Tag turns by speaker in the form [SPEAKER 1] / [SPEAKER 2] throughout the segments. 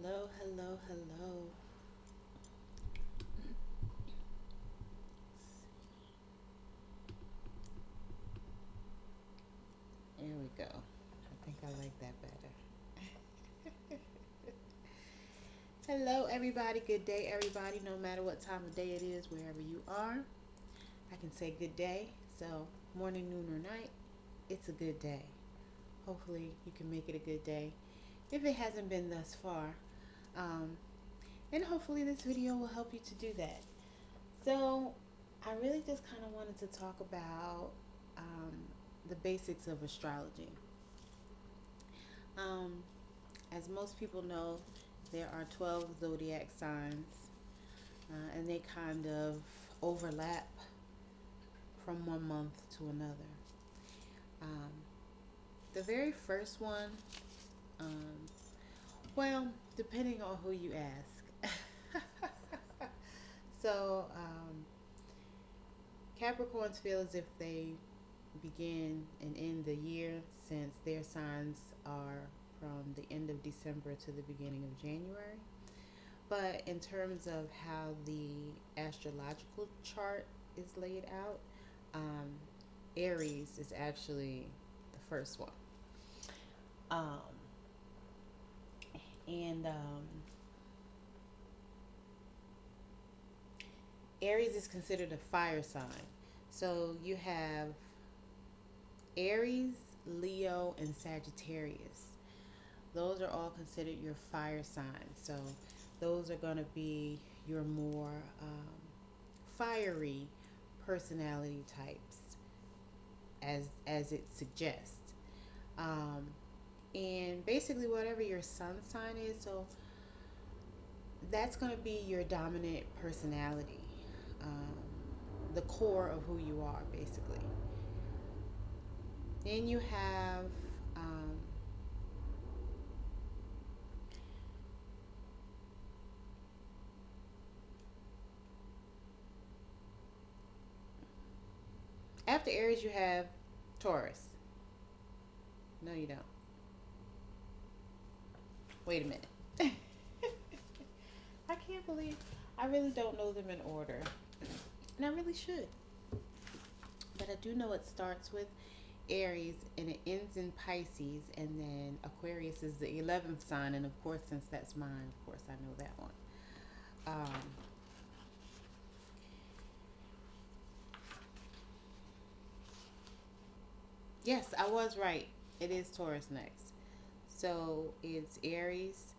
[SPEAKER 1] Hello, hello, hello. There we go. I think I like that better. Hello, everybody. Good day, everybody. No matter what time of day it is, wherever you are, I can say good day. So, morning, noon, or night, it's a good day. Hopefully, you can make it a good day if it hasn't been thus far. Um, and hopefully, this video will help you to do that. So, I really just kind of wanted to talk about um, the basics of astrology. Um, as most people know, there are 12 zodiac signs, and they kind of overlap from one month to another. Um, the very first one, um, well, depending on who you ask. So, Capricorns feel as if they begin and end the year since their signs are from the end of December to the beginning of January. But in terms of how the astrological chart is laid out, um, Aries is actually the first one. Um, and Aries is considered a fire sign. So you have Aries, Leo, and Sagittarius. Those are all considered your fire signs. So those are going to be your more fiery personality types, as it suggests. Um, and basically, whatever your sun sign is, so that's going to be your dominant personality, um, the core of who you are, basically. Then you have after Aries, you have Taurus. No, you don't. Wait a minute. I can't believe I really don't know them in order, and I really should. But I do know it starts with Aries and it ends in Pisces, and then Aquarius is the 11th sign. And of course, since that's mine, of course, I know that one. Um, yes, I was right. It is Taurus next. So it's Aries.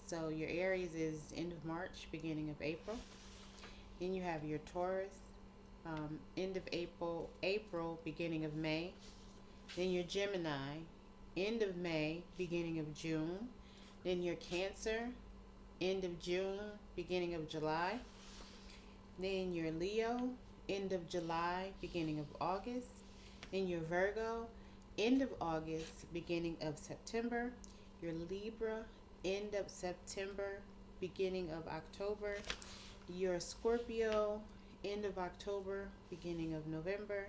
[SPEAKER 1] So your Aries is end of March, beginning of April. Then you have your Taurus, end of April, beginning of May. Then your Gemini, end of May, beginning of June. Then your Cancer, end of June, beginning of July. Then your Leo, end of July, beginning of August. Then your Virgo, end of August, beginning of September. Your Libra, end of September, beginning of October. Your Scorpio, end of October, beginning of November.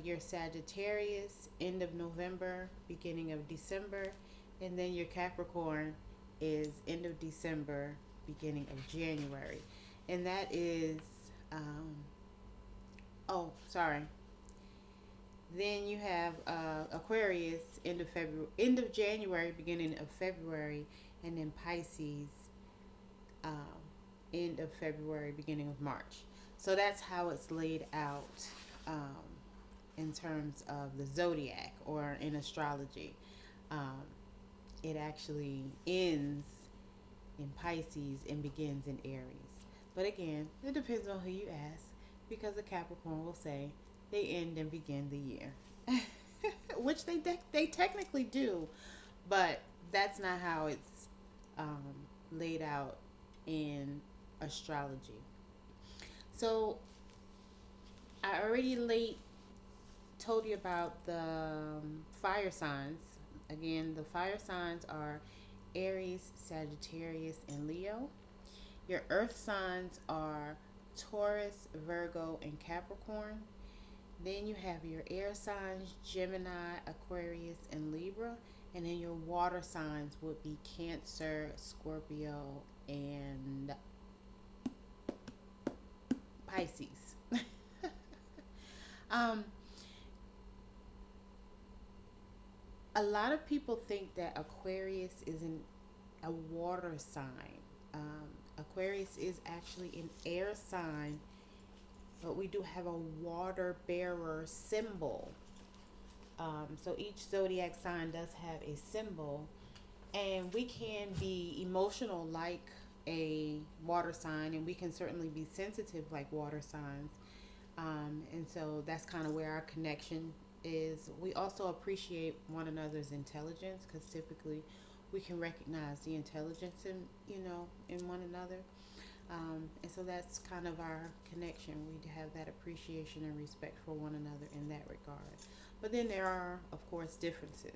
[SPEAKER 1] Your Sagittarius, end of November, beginning of December. And then your Capricorn is end of December, beginning of January. And that is, oh, sorry. Then you have Aquarius, end of January, beginning of February. And then Pisces, um, end of February, beginning of March. So that's how it's laid out in terms of the zodiac or in astrology. Um, it actually ends in Pisces and begins in Aries. But again, it depends on who you ask, because a Capricorn will say they end and begin the year, which they technically do, but that's not how it's um, laid out in astrology. So I already told you about the fire signs. Again, the fire signs are Aries, Sagittarius, and Leo. Your earth signs are Taurus, Virgo, and Capricorn. Then you have your air signs, Gemini, Aquarius, and Libra. And then your water signs would be Cancer, Scorpio, and Pisces. um, a lot of people think that Aquarius is a water sign. Aquarius is actually an air sign, but we do have a water bearer symbol. So each zodiac sign does have a symbol, and we can be emotional like a water sign, and we can certainly be sensitive like water signs. And so that's kind of where our connection is. We also appreciate one another's intelligence because typically we can recognize the intelligence in one another. And so that's kind of our connection. We have that appreciation and respect for one another in that regard. But then there are, of course, differences.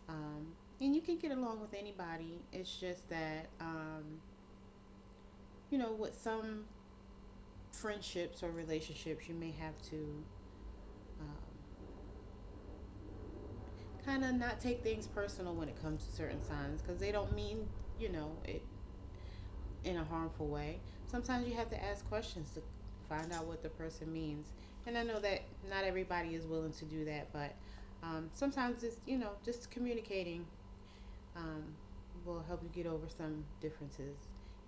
[SPEAKER 1] Um, and you can get along with anybody. It's just that, with some friendships or relationships, you may have to kind of not take things personal when it comes to certain signs because they don't mean, it in a harmful way. Sometimes you have to ask questions to find out what the person means. And I know that not everybody is willing to do that, but sometimes it's, just communicating um, will help you get over some differences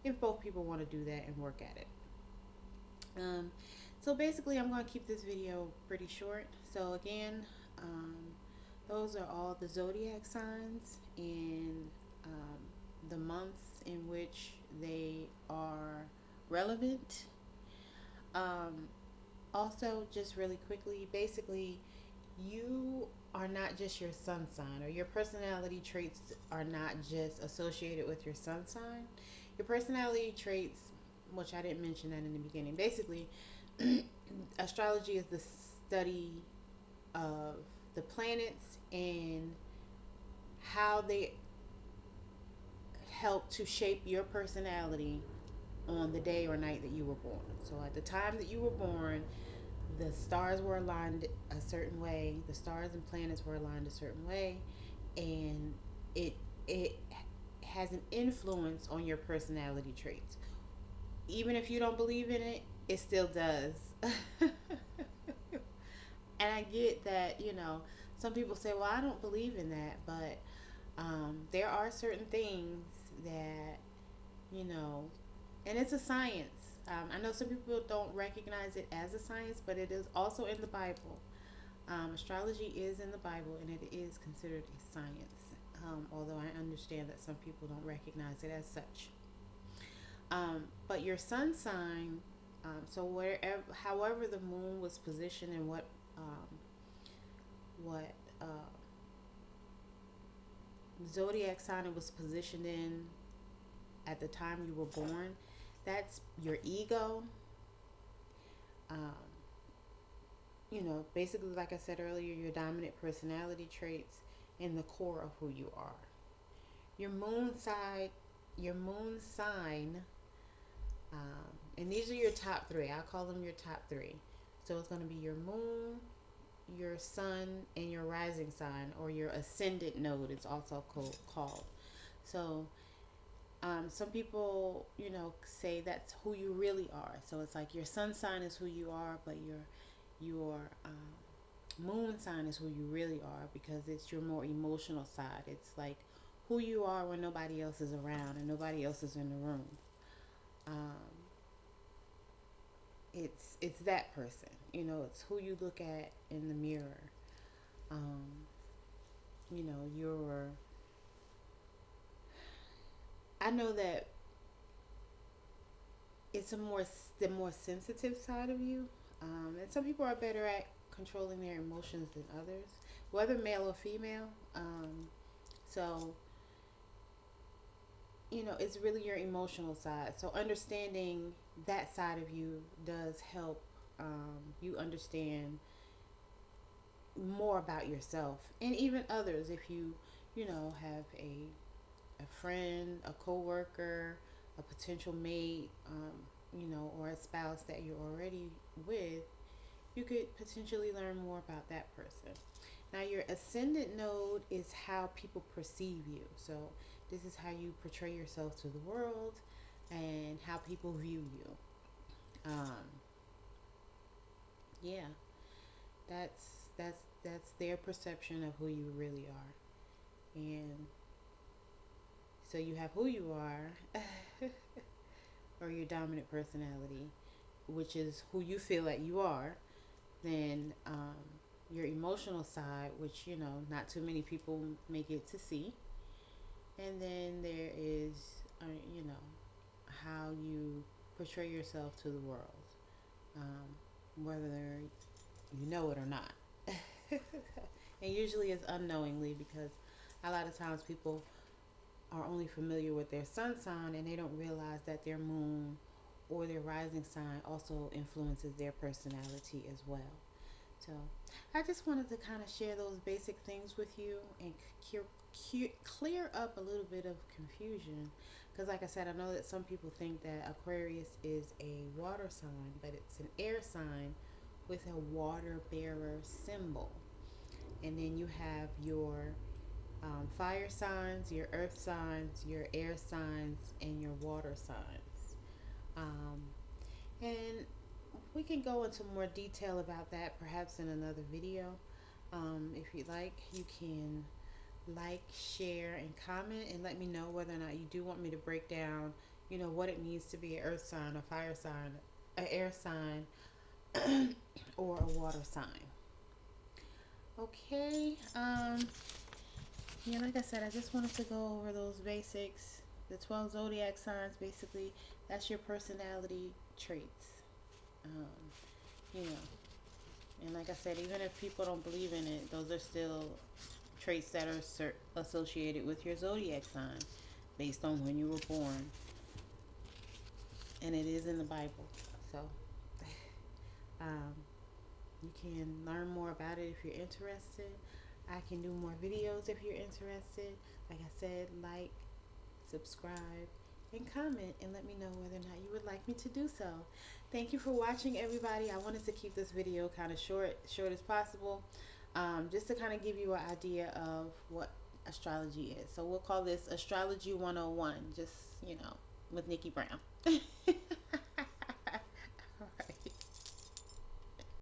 [SPEAKER 1] if both people want to do that and work at it. Um, so basically, I'm going to keep this video pretty short. So again, um, those are all the zodiac signs and the months in which they are relevant. Um, Also, just really quickly, basically, you are not just your sun sign, or your personality traits are not just associated with your sun sign. Your personality traits, which I didn't mention that in the beginning, basically, astrology is the study of the planets and how they help to shape your personality on the day or night that you were born. So at the time that you were born, the stars were aligned a certain way, the stars and planets were aligned a certain way, and it has an influence on your personality traits. Even if you don't believe in it, it still does. And I get that, some people say, well, I don't believe in that, but there are certain things that, you know, and it's a science. I know some people don't recognize it as a science, but it is also in the Bible. Astrology is in the Bible, and it is considered a science. Although I understand that some people don't recognize it as such. But your sun sign, so wherever, however the moon was positioned and what zodiac sign it was positioned in at the time you were born, that's your ego. Um, basically, like I said earlier, your dominant personality traits and the core of who you are. Your moon side, your moon sign, and these are your top three. I call them your top three. So it's going to be your moon, your sun, and your rising sign, or your ascendant node. It's also called. So some people, say that's who you really are. So it's like your sun sign is who you are, but your moon sign is who you really are because it's your more emotional side. It's like who you are when nobody else is around and nobody else is in the room. Um, it's that person. It's who you look at in the mirror. Um, your I know that it's the more sensitive side of you, and some people are better at controlling their emotions than others, whether male or female. So it's really your emotional side. So understanding that side of you does help you understand more about yourself and even others. If you have a friend, a coworker, a potential mate, or a spouse that you're already with, you could potentially learn more about that person. Now, your ascendant node is how people perceive you. So, this is how you portray yourself to the world and how people view you. Um, yeah, that's their perception of who you really are. And so you have who you are, or your dominant personality, which is who you feel that you are. Then your emotional side, which not too many people may get to see. And then there is, you know, how you portray yourself to the world, whether you know it or not. And usually it's unknowingly, because a lot of times people are only familiar with their sun sign and they don't realize that their moon or their rising sign also influences their personality as well. So I just wanted to kind of share those basic things with you and clear up a little bit of confusion. Because, like I said, I know that some people think that Aquarius is a water sign, but it's an air sign with a water bearer symbol. And then you have your fire signs, your earth signs, your air signs, and your water signs. Um, and we can go into more detail about that perhaps in another video. If you'd like, you can like, share, and comment, and let me know whether or not you do want me to break down, what it means to be an earth sign, a fire sign, an air sign, or a water sign. Okay. Yeah, like I said, I just wanted to go over those basics. The 12 zodiac signs, basically, that's your personality traits. Um, you know, and like I said, even if people don't believe in it, those are still traits that are associated with your zodiac sign based on when you were born. And it is in the Bible. So, um, you can learn more about it if you're interested. I can do more videos if you're interested. Like I said, like, subscribe, and comment, and let me know whether or not you would like me to do so. Thank you for watching, everybody. I wanted to keep this video kind of short as possible, just to kind of give you an idea of what astrology is. So we'll call this Astrology 101, just, with Nickie Brown.